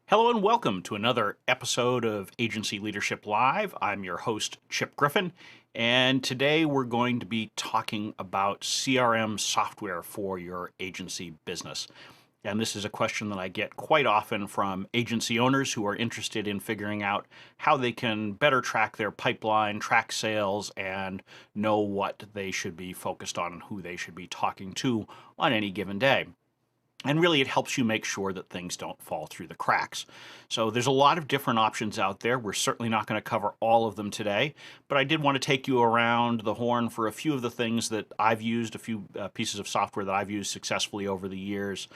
Hello and welcome to another episode of Agency Leadership Live. I'm your host, Chip Griffin, and today we're going to be talking about CRM software for your agency business. And this is a question that I get quite often from agency owners who are interested in figuring out how they can better track their pipeline, track sales, and know what they should be focused on and who they should be talking to on any given day. And really, it helps you make sure that things don't fall through the cracks. So there's a lot of different options out there. We're certainly not going to cover all of them today, but I did want to take you around the horn for a few of the things that I've used, a few pieces of software that I've used successfully over the years,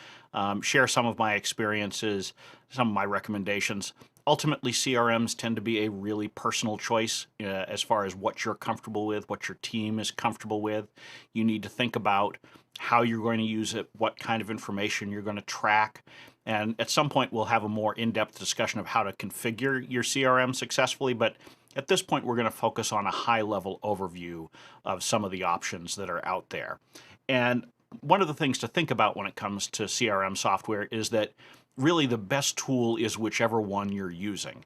share some of my experiences, some of my recommendations. Ultimately, CRMs tend to be a really personal choice as far as what you're comfortable with, what your team is comfortable with. You need to think about how you're going to use it, what kind of information you're going to track. And at some point, we'll have a more in-depth discussion of how to configure your CRM successfully. But at this point, we're going to focus on a high-level overview of some of the options that are out there. And one of the things to think about when it comes to CRM software is that really the best tool is whichever one you're using.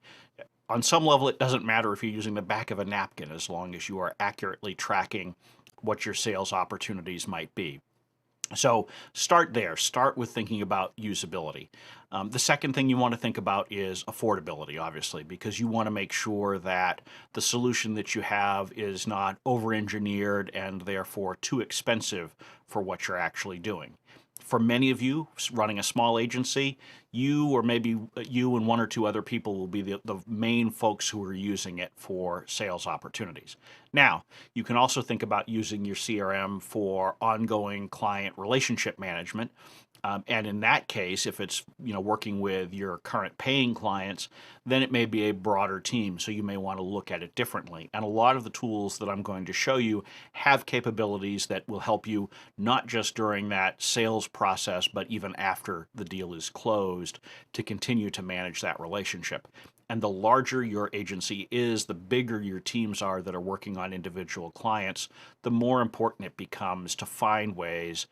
On some level, it doesn't matter if you're using the back of a napkin as long as you are accurately tracking what your sales opportunities might be. So start there. Start with thinking about usability. The second thing you want to think about is affordability, obviously, because you want to make sure that the solution that you have is not over-engineered and therefore too expensive for what you're actually doing. For many of you running a small agency, you or maybe you and one or two other people will be the main folks who are using it for sales opportunities. Now, you can also think about using your CRM for ongoing client relationship management. And in that case, if it's working with your current paying clients, then it may be a broader team. So you may want to look at it differently. And a lot of the tools that I'm going to show you have capabilities that will help you not just during that sales process, but even after the deal is closed to continue to manage that relationship. And the larger your agency is, the bigger your teams are that are working on individual clients, the more important it becomes to find ways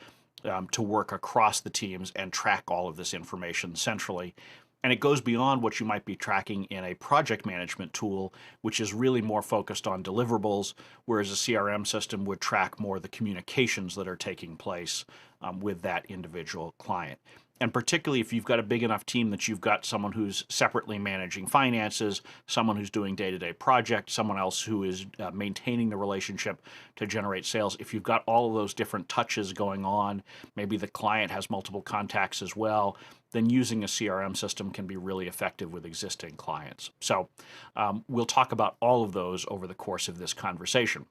to work across the teams and track all of this information centrally. And it goes beyond what you might be tracking in a project management tool, which is really more focused on deliverables, whereas a CRM system would track more the communications that are taking place with that individual client. And particularly if you've got a big enough team that you've got someone who's separately managing finances, someone who's doing day-to-day projects, someone else who is maintaining the relationship to generate sales. If you've got all of those different touches going on, maybe the client has multiple contacts as well, then using a CRM system can be really effective with existing clients. So we'll talk about all of those over the course of this conversation.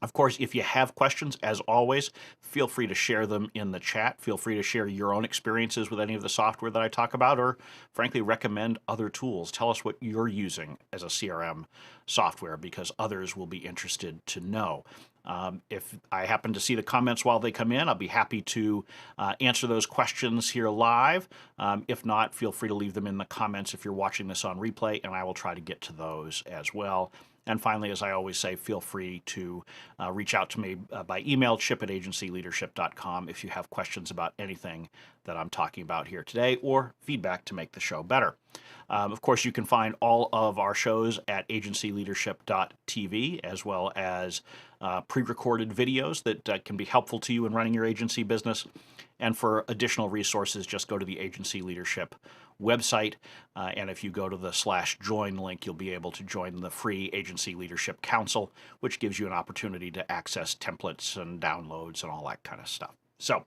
Of course, if you have questions, as always, feel free to share them in the chat. Feel free to share your own experiences with any of the software that I talk about, or frankly, recommend other tools. Tell us what you're using as a CRM software, because others will be interested to know. If I happen to see the comments while they come in, I'll be happy to answer those questions here live. If not, feel free to leave them in the comments if you're watching this on replay, and I will try to get to those as well. And finally, as I always say, feel free to reach out to me by email, chip@agencyleadership.com, if you have questions about anything that I'm talking about here today or feedback to make the show better. Of course, you can find all of our shows at agencyleadership.tv, as well as pre-recorded videos that can be helpful to you in running your agency business. And for additional resources, just go to the Agency Leadership website. And if you go to the /join link, you'll be able to join the free Agency Leadership Council, which gives you an opportunity to access templates and downloads and all that kind of stuff. So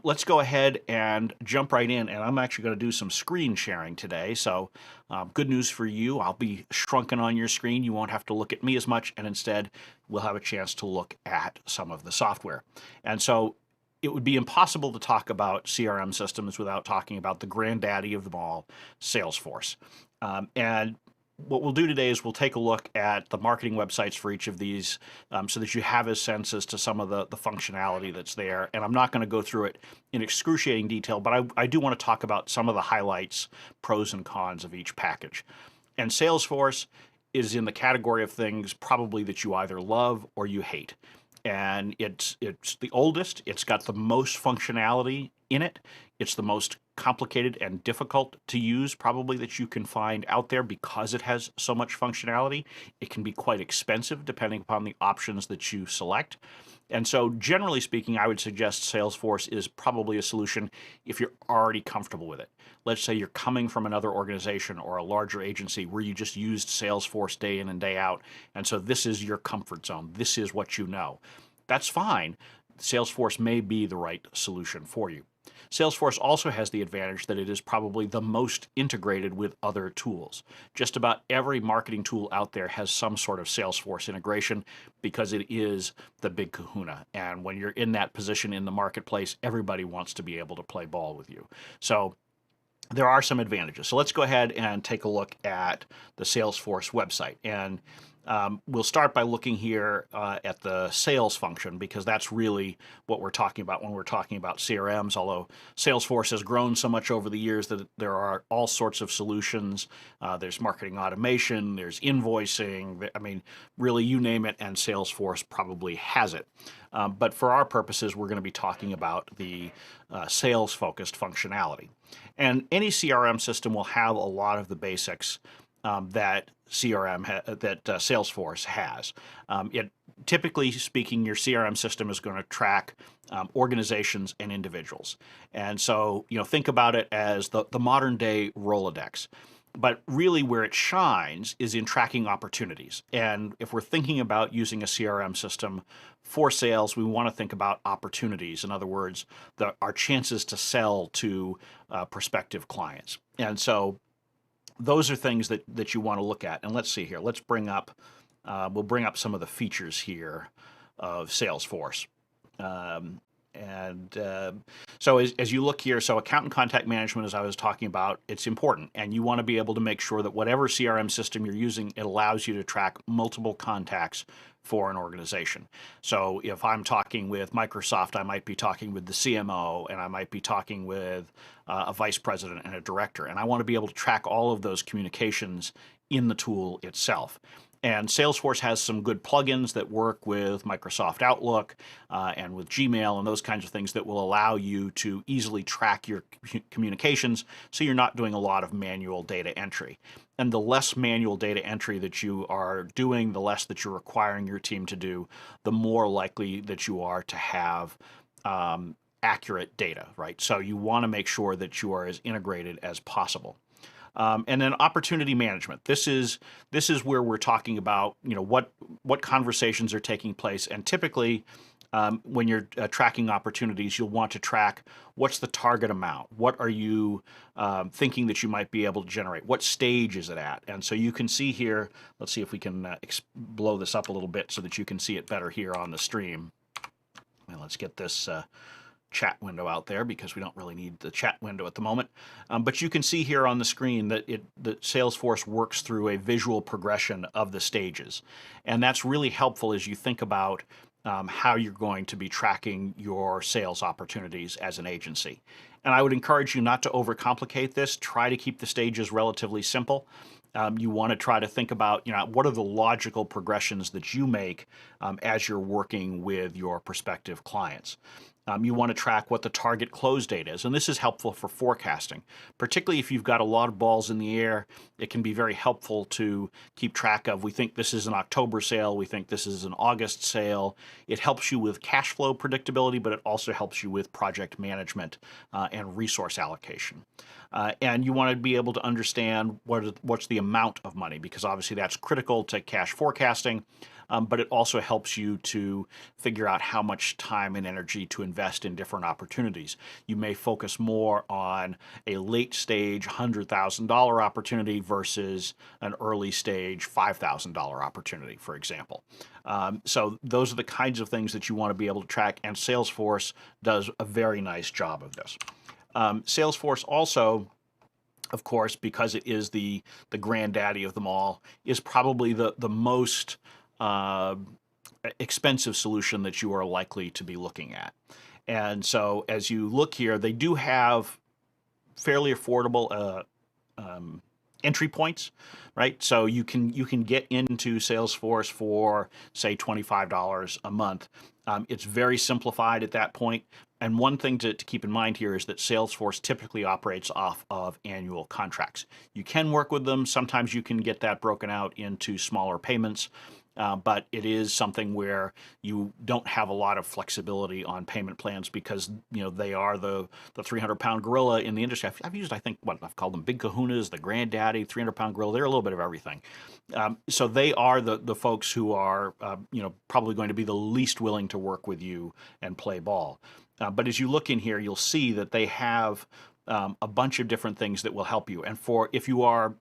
let's go ahead and jump right in. And I'm actually going to do some screen sharing today. So good news for you. I'll be shrunken on your screen. You won't have to look at me as much. And instead, we'll have a chance to look at some of the software. And so it would be impossible to talk about CRM systems without talking about the granddaddy of them all, Salesforce. And what we'll do today is we'll take a look at the marketing websites for each of these so that you have a sense as to some of the functionality that's there. And I'm not going to go through it in excruciating detail, but I do want to talk about some of the highlights, pros and cons of each package. And Salesforce is in the category of things probably that you either love or you hate. And it's the oldest, it's got the most functionality in it, it's the most complicated and difficult to use probably that you can find out there because it has so much functionality. It can be quite expensive depending upon the options that you select. And so generally speaking, I would suggest Salesforce is probably a solution if you're already comfortable with it. Let's say you're coming from another organization or a larger agency where you just used Salesforce day in and day out, and so this is your comfort zone. This is what you know. That's fine. Salesforce may be the right solution for you. Salesforce also has the advantage that it is probably the most integrated with other tools. Just about every marketing tool out there has some sort of Salesforce integration because it is the big kahuna. And when you're in that position in the marketplace, everybody wants to be able to play ball with you. So there are some advantages. So let's go ahead and take a look at the Salesforce website. And we'll start by looking here at the sales function, because that's really what we're talking about when we're talking about CRMs, although Salesforce has grown so much over the years that there are all sorts of solutions. There's marketing automation, there's invoicing, I mean, really you name it, and Salesforce probably has it. But for our purposes, we're going to be talking about the sales-focused functionality. And any CRM system will have a lot of the basics that Salesforce has. Typically speaking, your CRM system is going to track organizations and individuals. And so, think about it as the modern day Rolodex. But really where it shines is in tracking opportunities. And if we're thinking about using a CRM system for sales, we want to think about opportunities. In other words, our chances to sell to prospective clients. And so those are things that you want to look at. And let's see here. Let's bring up, we'll bring up some of the features here of Salesforce. So as you look here, so account and contact management, as I was talking about, it's important. And you want to be able to make sure that whatever CRM system you're using, it allows you to track multiple contacts for an organization. So if I'm talking with Microsoft, I might be talking with the CMO, and I might be talking with a vice president and a director. And I want to be able to track all of those communications in the tool itself. And Salesforce has some good plugins that work with Microsoft Outlook and with Gmail and those kinds of things that will allow you to easily track your communications, so you're not doing a lot of manual data entry. And the less manual data entry that you are doing, the less that you're requiring your team to do, the more likely that you are to have accurate data, right? So you want to make sure that you are as integrated as possible. And then opportunity management. This is where we're talking about, what conversations are taking place. And typically, when you're tracking opportunities, you'll want to track what's the target amount. What are you thinking that you might be able to generate? What stage is it at? And so you can see here, let's see if we can blow this up a little bit so that you can see it better here on the stream. And let's get this chat window out there, because we don't really need the chat window at the moment. But you can see here on the screen that Salesforce works through a visual progression of the stages. And that's really helpful as you think about how you're going to be tracking your sales opportunities as an agency. And I would encourage you not to overcomplicate this. Try to keep the stages relatively simple. You want to try to think about, what are the logical progressions that you make as you're working with your prospective clients. You want to track what the target close date is, and this is helpful for forecasting. Particularly if you've got a lot of balls in the air, it can be very helpful to keep track of, we think this is an October sale, we think this is an August sale. It helps you with cash flow predictability, but it also helps you with project management and resource allocation. And you want to be able to understand what's the amount of money, because obviously that's critical to cash forecasting. But it also helps you to figure out how much time and energy to invest in different opportunities. You may focus more on a late stage $100,000 opportunity versus an early stage $5,000 opportunity, for example. So those are the kinds of things that you want to be able to track, and Salesforce does a very nice job of this. Salesforce also, of course, because it is the granddaddy of them all, is probably the most expensive solution that you are likely to be looking at. And so as you look here, they do have fairly affordable entry points, right? So you can get into Salesforce for, say, $25 a month, It's very simplified at that point. And one thing to keep in mind here is that Salesforce typically operates off of annual contracts. You can work with them. Sometimes you can get that broken out into smaller payments. But it is something where you don't have a lot of flexibility on payment plans because they are the 300-pound gorilla in the industry. I've used, I think, what I've called them big kahunas, the granddaddy, 300-pound gorilla. They're a little bit of everything. So they are the folks who are probably going to be the least willing to work with you and play ball. But as you look in here, you'll see that they have a bunch of different things that will help you. And if you are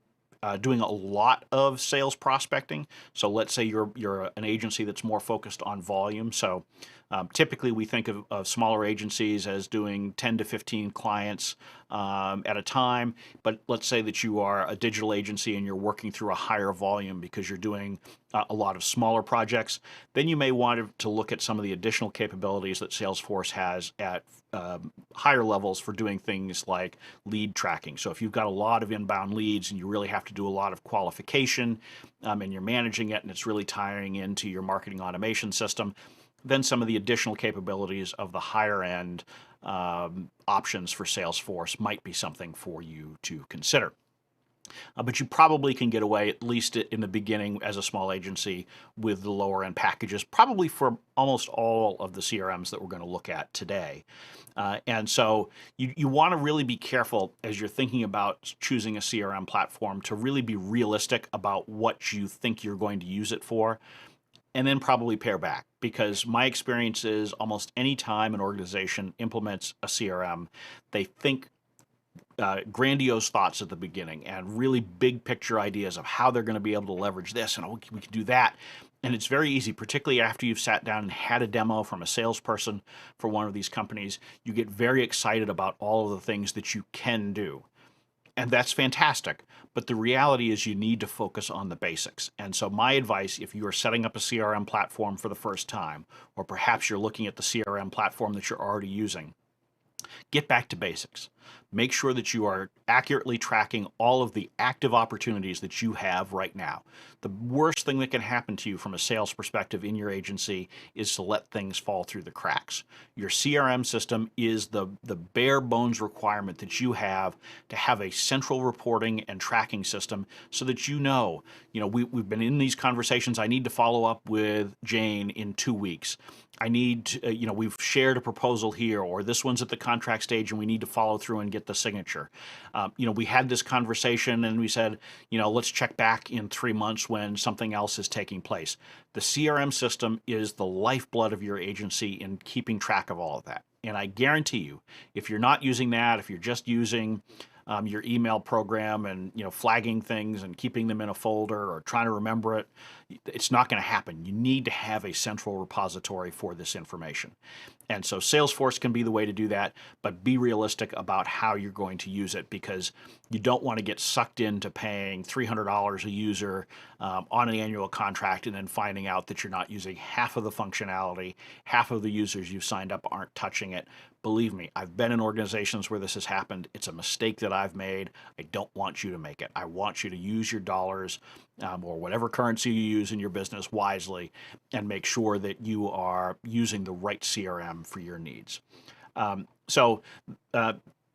doing a lot of sales prospecting. So let's say you're an agency that's more focused on volume. So typically we think of smaller agencies as doing 10 to 15 clients at a time. But let's say that you are a digital agency and you're working through a higher volume because you're doing a lot of smaller projects. Then you may want to look at some of the additional capabilities that Salesforce has at higher levels for doing things like lead tracking. So if you've got a lot of inbound leads and you really have to do a lot of qualification and you're managing it and it's really tying into your marketing automation system, then some of the additional capabilities of the higher end options for Salesforce might be something for you to consider. But you probably can get away, at least in the beginning as a small agency, with the lower end packages, probably for almost all of the CRMs that we're going to look at today. And so you want to really be careful as you're thinking about choosing a CRM platform to really be realistic about what you think you're going to use it for, and then probably pare back. Because my experience is almost any time an organization implements a CRM, they think grandiose thoughts at the beginning and really big picture ideas of how they're going to be able to leverage this and we can do that. And it's very easy, particularly after you've sat down and had a demo from a salesperson for one of these companies. You get very excited about all of the things that you can do. And that's fantastic. But the reality is you need to focus on the basics. And so my advice, if you are setting up a CRM platform for the first time, or perhaps you're looking at the CRM platform that you're already using, get back to basics. Make sure that you are accurately tracking all of the active opportunities that you have right now. The worst thing that can happen to you from a sales perspective in your agency is to let things fall through the cracks. Your CRM system is the bare bones requirement that you have to have a central reporting and tracking system so that we've been in these conversations. I need to follow up with Jane in 2 weeks. I need to, we've shared a proposal here, or this one's at the contract stage and we need to follow through and get the signature. We had this conversation and we said, let's check back in 3 months when something else is taking place. The CRM system is the lifeblood of your agency in keeping track of all of that. And I guarantee you, if you're not using that, if you're just using your email program and flagging things and keeping them in a folder or trying to remember it, it's not going to happen. You need to have a central repository for this information. And so Salesforce can be the way to do that, but be realistic about how you're going to use it, because you don't want to get sucked into paying $300 a user on an annual contract and then finding out that you're not using half of the functionality, half of the users you've signed up aren't touching it. Believe me, I've been in organizations where this has happened. It's a mistake that I've made. I don't want you to make it. I want you to use your dollars or whatever currency you use in your business wisely and make sure that you are using the right CRM for your needs.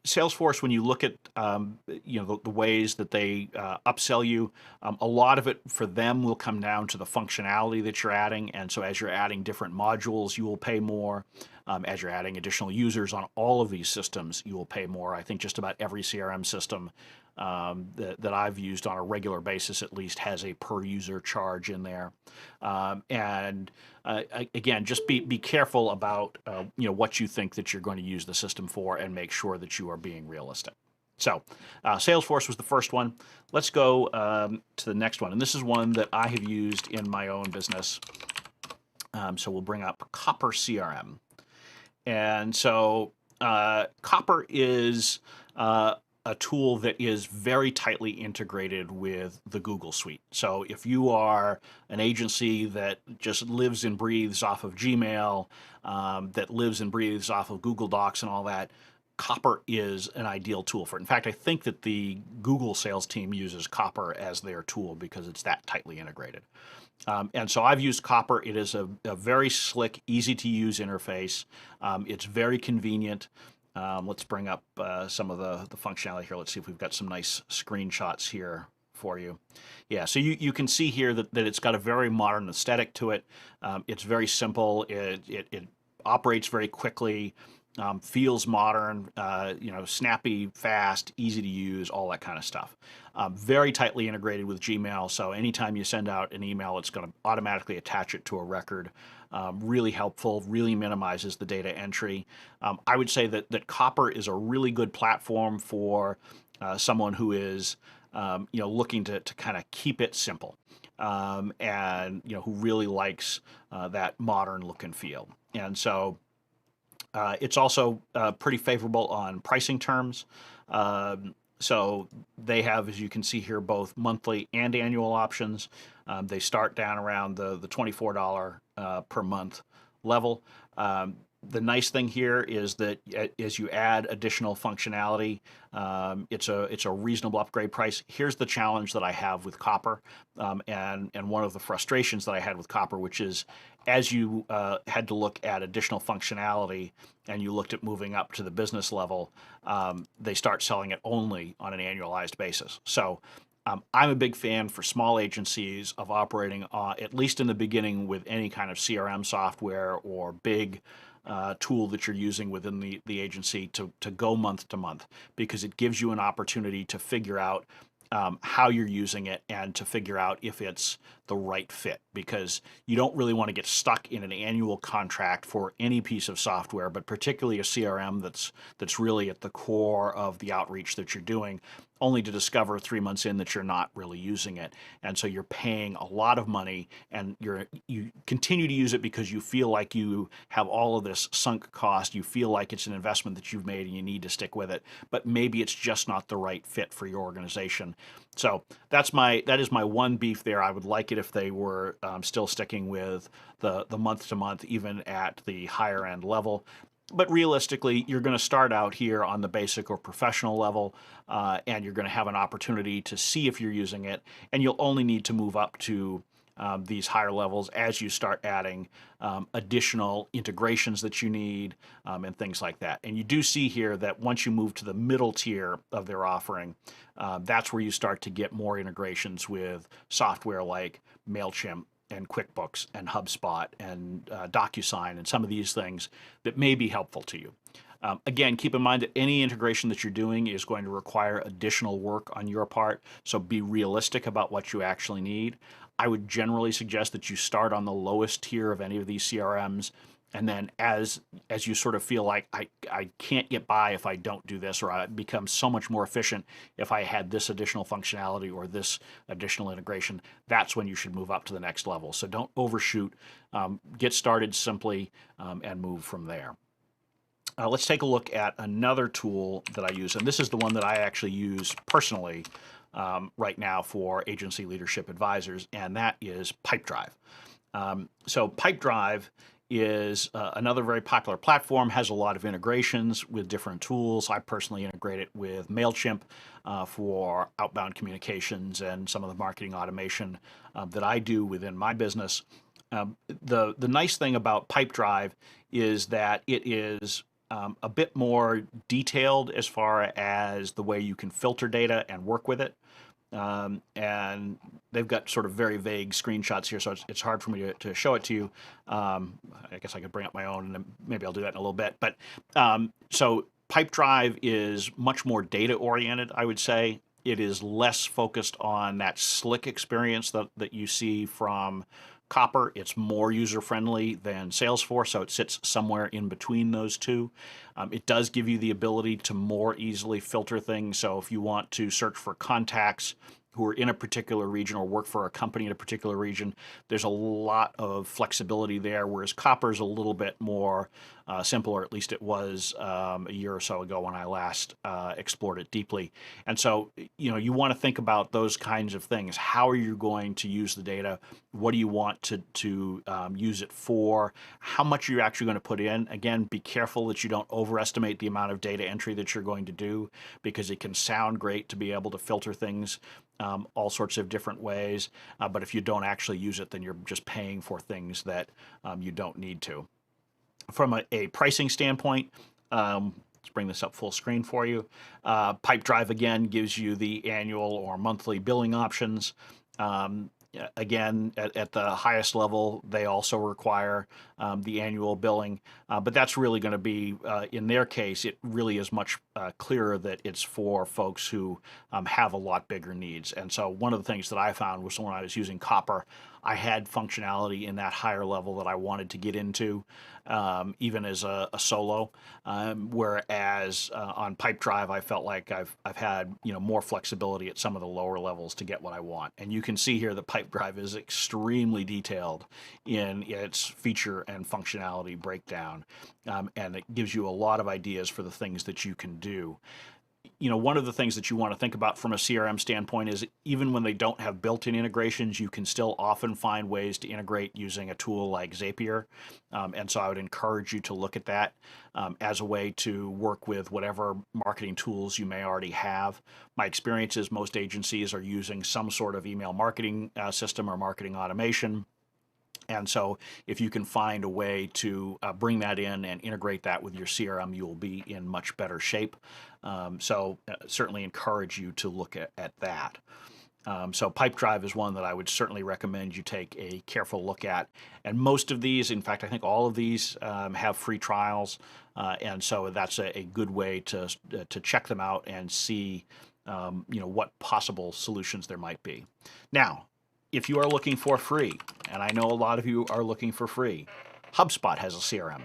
Salesforce, when you look at the ways that they upsell you, a lot of it for them will come down to the functionality that you're adding. And so as you're adding different modules, you will pay more. As you're adding additional users on all of these systems, you will pay more. I think just about every CRM system that I've used on a regular basis at least has a per user charge in there. Again, just be careful about what you think that you're going to use the system for, and make sure that you are being realistic. So Salesforce was the first one. Let's go to the next one. And this is one that I have used in my own business. So we'll bring up Copper CRM. And so Copper is a tool that is very tightly integrated with the Google Suite. So if you are an agency that just lives and breathes off of Gmail, that lives and breathes off of Google Docs and all that, Copper is an ideal tool for it. In fact, I think that the Google sales team uses Copper as their tool because it's that tightly integrated. And so I've used Copper. It is a very slick, easy to use interface. It's very convenient. Let's bring up some of the functionality here. Let's see if we've got some nice screenshots here for you. Yeah, so you can see here that it's got a very modern aesthetic to it. It's very simple. It operates very quickly, feels modern, snappy, fast, easy to use, all that kind of stuff. Very tightly integrated with Gmail, so anytime you send out an email, it's going to automatically attach it to a record. Really helpful, really minimizes the data entry. I would say that Copper is a really good platform for someone who is looking to kind of keep it simple, and who really likes that modern look and feel. And so it's also pretty favorable on pricing terms. So they have, as you can see here, both monthly and annual options. They start down around the $24 per month level. The nice thing here is that as you add additional functionality, it's a reasonable upgrade price. Here's the challenge that I have with Copper, and one of the frustrations that I had with Copper, which is as you had to look at additional functionality and you looked at moving up to the business level, they start selling it only on an annualized basis. So I'm a big fan for small agencies of operating, at least in the beginning, with any kind of CRM software or big tool that you're using within the agency to go month to month, because it gives you an opportunity to figure out how you're using it and to figure out if it's the right fit, because you don't really want to get stuck in an annual contract for any piece of software, but particularly a CRM that's really at the core of the outreach that you're doing, only to discover 3 months in that you're not really using it. And so you're paying a lot of money, and you continue to use it because you feel like you have all of this sunk cost. You feel like it's an investment that you've made and you need to stick with it, but maybe it's just not the right fit for your organization. So that is my one beef there. I would like it if they were still sticking with the month to month, even at the higher end level. But realistically, you're going to start out here on the basic or professional level, and you're going to have an opportunity to see if you're using it, and you'll only need to move up to these higher levels as you start adding additional integrations that you need, and things like that. And you do see here that once you move to the middle tier of their offering, that's where you start to get more integrations with software like MailChimp and QuickBooks and HubSpot and DocuSign and some of these things that may be helpful to you. Again, keep in mind that any integration that you're doing is going to require additional work on your part, so be realistic about what you actually need. I would generally suggest that you start on the lowest tier of any of these CRMs, and then as you sort of feel like I can't get by if I don't do this, or I become so much more efficient if I had this additional functionality or this additional integration, that's when you should move up to the next level. So don't overshoot. Get started simply, and move from there. Let's take a look at another tool that I use, and this is the one that I actually use personally right now for agency leadership advisors, and that is Pipedrive. So Pipedrive is another very popular platform, has a lot of integrations with different tools. I personally integrate it with MailChimp for outbound communications and some of the marketing automation that I do within my business. The nice thing about Pipedrive is that it is a bit more detailed as far as the way you can filter data and work with it. And they've got sort of very vague screenshots here, so it's hard for me to show it to you. I guess I could bring up my own, and then maybe I'll do that in a little bit. But so Pipedrive is much more data-oriented, I would say. It is less focused on that slick experience that you see from Copper. It's more user-friendly than Salesforce, so it sits somewhere in between those two. It does give you the ability to more easily filter things. So if you want to search for contacts who are in a particular region or work for a company in a particular region, there's a lot of flexibility there, whereas Copper is a little bit more simple, or at least it was a year or so ago when I last explored it deeply. And so, you want to think about those kinds of things. How are you going to use the data? What do you want to use it for? How much are you actually going to put in? Again, be careful that you don't overestimate the amount of data entry that you're going to do, because it can sound great to be able to filter things all sorts of different ways. But if you don't actually use it, then you're just paying for things that you don't need to. From a pricing standpoint, let's bring this up full screen for you. Pipedrive, again, gives you the annual or monthly billing options. Again, at the highest level, they also require the annual billing, but that's really going to be, in their case, it really is much clearer that it's for folks who have a lot bigger needs. And so one of the things that I found was when I was using Copper, I had functionality in that higher level that I wanted to get into, even as a solo. Whereas on Pipedrive, I felt like I've had more flexibility at some of the lower levels to get what I want. And you can see here that Pipedrive is extremely detailed in its feature and functionality breakdown, and it gives you a lot of ideas for the things that you can do. One of the things that you want to think about from a CRM standpoint is even when they don't have built-in integrations, you can still often find ways to integrate using a tool like Zapier. And so I would encourage you to look at that as a way to work with whatever marketing tools you may already have. My experience is most agencies are using some sort of email marketing system or marketing automation. And so if you can find a way to bring that in and integrate that with your CRM, you will be in much better shape. So certainly encourage you to look at that. So Pipedrive is one that I would certainly recommend you take a careful look at. And most of these, in fact, I think all of these have free trials. And so that's a good way to check them out and see what possible solutions there might be. Now, if you are looking for free, and I know a lot of you are looking for free, HubSpot has a CRM.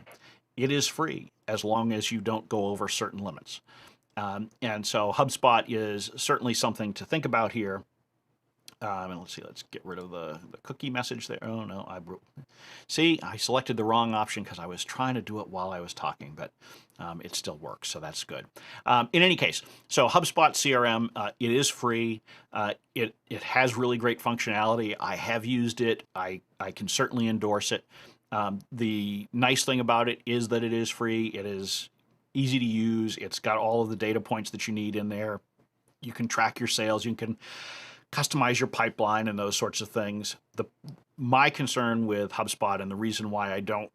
It is free as long as you don't go over certain limits. And so HubSpot is certainly something to think about here. And let's see, let's get rid of the cookie message there. Oh no, I selected the wrong option because I was trying to do it while I was talking, but it still works, so that's good. In any case, so HubSpot CRM, it is free. It has really great functionality. I have used it. I can certainly endorse it. The nice thing about it is that it is free. It is easy to use. It's got all of the data points that you need in there. You can track your sales. You can customize your pipeline and those sorts of things. My concern with HubSpot, and the reason why I don't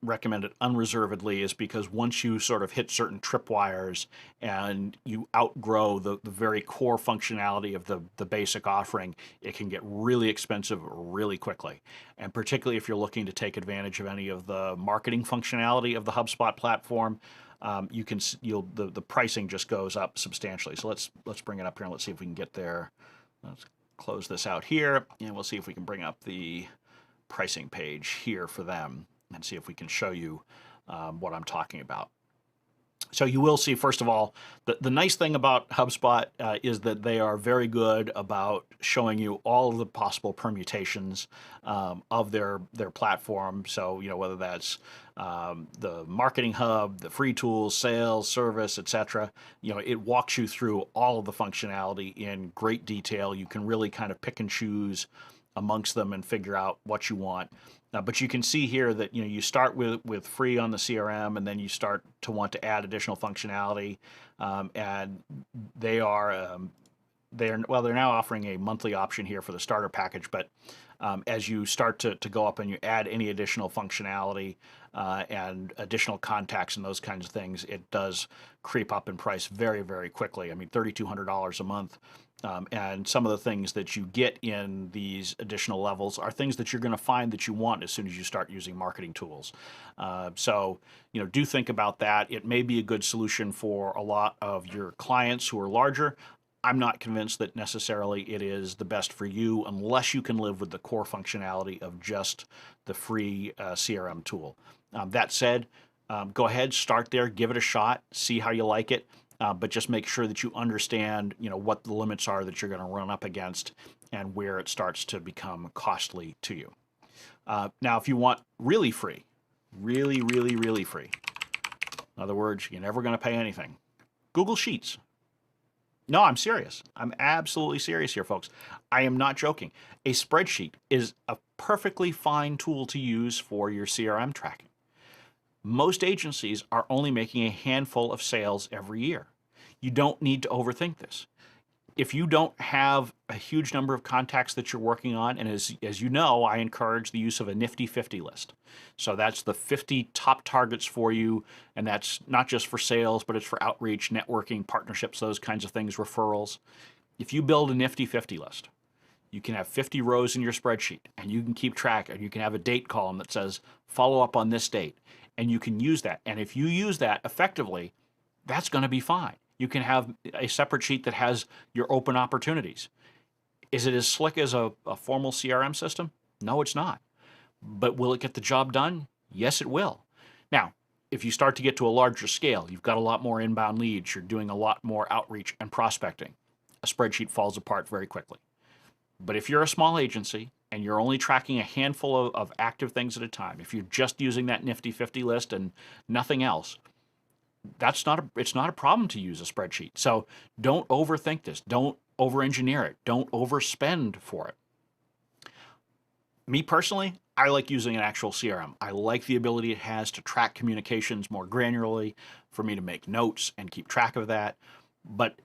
recommend it unreservedly, is because once you sort of hit certain tripwires and you outgrow the very core functionality of the basic offering, it can get really expensive really quickly. And particularly if you're looking to take advantage of any of the marketing functionality of the HubSpot platform, the pricing just goes up substantially. So let's bring it up here and let's see if we can get there. Let's close this out here, and we'll see if we can bring up the pricing page here for them and see if we can show you what I'm talking about. So you will see, first of all, the nice thing about HubSpot is that they are very good about showing you all of the possible permutations of their platform. So, whether that's the Marketing Hub, the free tools, sales, service, etc. It walks you through all of the functionality in great detail. You can really kind of pick and choose amongst them and figure out what you want. But you can see here that you start with free on the CRM, and then you start to want to add additional functionality, and they're now offering a monthly option here for the starter package. But as you start to go up and you add any additional functionality and additional contacts and those kinds of things, it does creep up in price very, very quickly. I mean, $3,200 a month. And some of the things that you get in these additional levels are things that you're going to find that you want as soon as you start using marketing tools. So, do think about that. It may be a good solution for a lot of your clients who are larger. I'm not convinced that necessarily it is the best for you unless you can live with the core functionality of just the free CRM tool. That said, go ahead, start there, give it a shot, see how you like it. But just make sure that you understand, what the limits are that you're going to run up against and where it starts to become costly to you. Now, if you want really free, really, really, really free, In other words, you're never going to pay anything. Google Sheets. No, I'm serious. I'm absolutely serious here, folks. I am not joking. A spreadsheet is a perfectly fine tool to use for your CRM tracking. Most agencies are only making a handful of sales every year. You don't need to overthink this. If you don't have a huge number of contacts that you're working on, and as you know, I encourage the use of a nifty 50 list. So that's the 50 top targets for you, and that's not just for sales, but it's for outreach, networking, partnerships, those kinds of things, referrals. If you build a nifty 50 list, you can have 50 rows in your spreadsheet, and you can keep track, and you can have a date column that says, follow up on this date, and you can use that. And if you use that effectively, that's going to be fine. You can have a separate sheet that has your open opportunities. Is it as slick as a formal CRM system? No, it's not. But will it get the job done? Yes, it will. Now, if you start to get to a larger scale, you've got a lot more inbound leads, you're doing a lot more outreach and prospecting, a spreadsheet falls apart very quickly. But if you're a small agency and you're only tracking a handful of active things at a time, if you're just using that nifty 50 list and nothing else, it's not a problem to use a spreadsheet. So don't overthink this. Don't over-engineer it. Don't overspend for it. Me personally, I like using an actual CRM. I like the ability it has to track communications more granularly, for me to make notes and keep track of that. But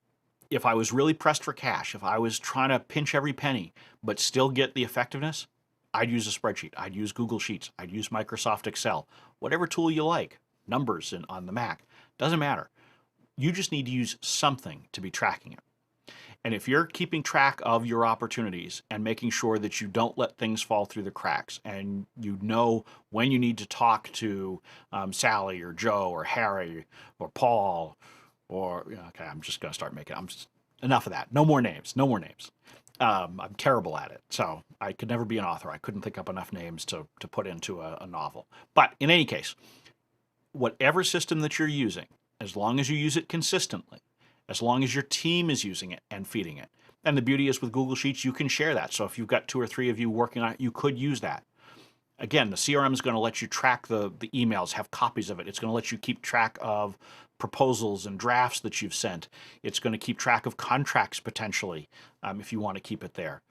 if I was really pressed for cash, if I was trying to pinch every penny but still get the effectiveness, I'd use a spreadsheet. I'd use Google Sheets. I'd use Microsoft Excel, whatever tool you like, numbers on the Mac. Doesn't matter. You just need to use something to be tracking it. And if you're keeping track of your opportunities and making sure that you don't let things fall through the cracks, and you know when you need to talk to Sally or Joe or Harry or Paul or, okay, I'm just going to start making, enough of that. No more names. No more names. I'm terrible at it. So I could never be an author. I couldn't think up enough names to put into a novel. But in any case, whatever system that you're using, as long as you use it consistently, as long as your team is using it and feeding it. And the beauty is with Google Sheets, you can share that. So if you've got 2 or 3 of you working on it, you could use that. Again, the CRM is going to let you track the emails, have copies of it. It's going to let you keep track of proposals and drafts that you've sent. It's going to keep track of contracts potentially, if you want to keep it there.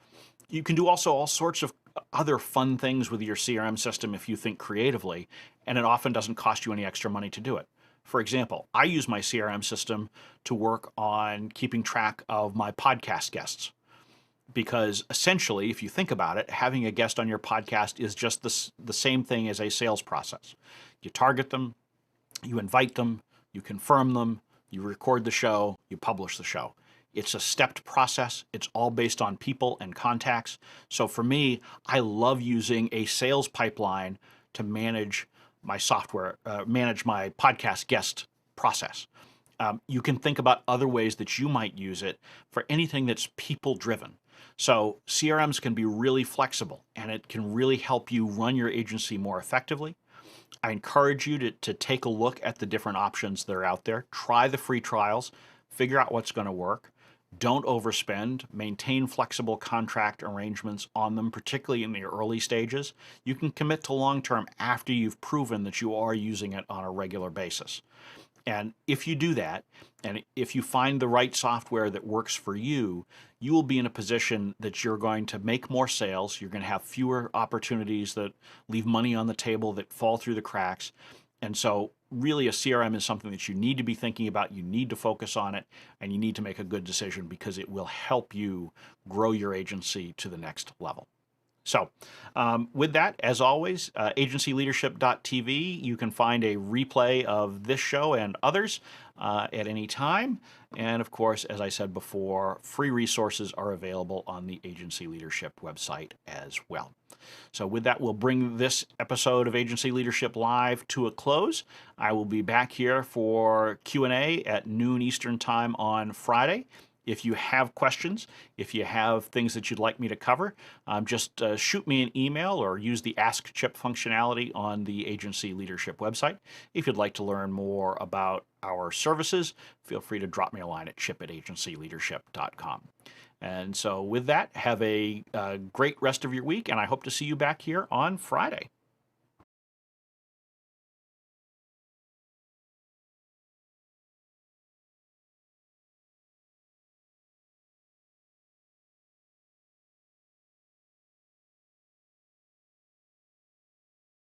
You can do also all sorts of other fun things with your CRM system if you think creatively, and it often doesn't cost you any extra money to do it. For example, I use my CRM system to work on keeping track of my podcast guests. Because essentially, if you think about it, having a guest on your podcast is just the same thing as a sales process. You target them, you invite them, you confirm them, you record the show, you publish the show. It's a stepped process. It's all based on people and contacts. So for me, I love using a sales pipeline to manage my software, manage my podcast guest process. You can think about other ways that you might use it for anything that's people driven. So CRMs can be really flexible, and it can really help you run your agency more effectively. I encourage you to take a look at the different options that are out there. Try the free trials, figure out what's going to work. Don't overspend. Maintain flexible contract arrangements on them, particularly in the early stages. You can commit to long-term after you've proven that you are using it on a regular basis. And if you do that, and if you find the right software that works for you, you will be in a position that you're going to make more sales. You're going to have fewer opportunities that leave money on the table that fall through the cracks. And so really a CRM is something that you need to be thinking about. You need to focus on it, and you need to make a good decision because it will help you grow your agency to the next level. So with that, as always, agencyleadership.tv, you can find a replay of this show and others at any time. And of course, as I said before, free resources are available on the Agency Leadership website as well. So with that, we'll bring this episode of Agency Leadership Live to a close. I will be back here for Q&A at noon Eastern Time on Friday. If you have questions, if you have things that you'd like me to cover, just shoot me an email or use the Ask Chip functionality on the Agency Leadership website. If you'd like to learn more about our services, feel free to drop me a line at chip@agencyleadership.com. And so with that, have a great rest of your week, and I hope to see you back here on Friday.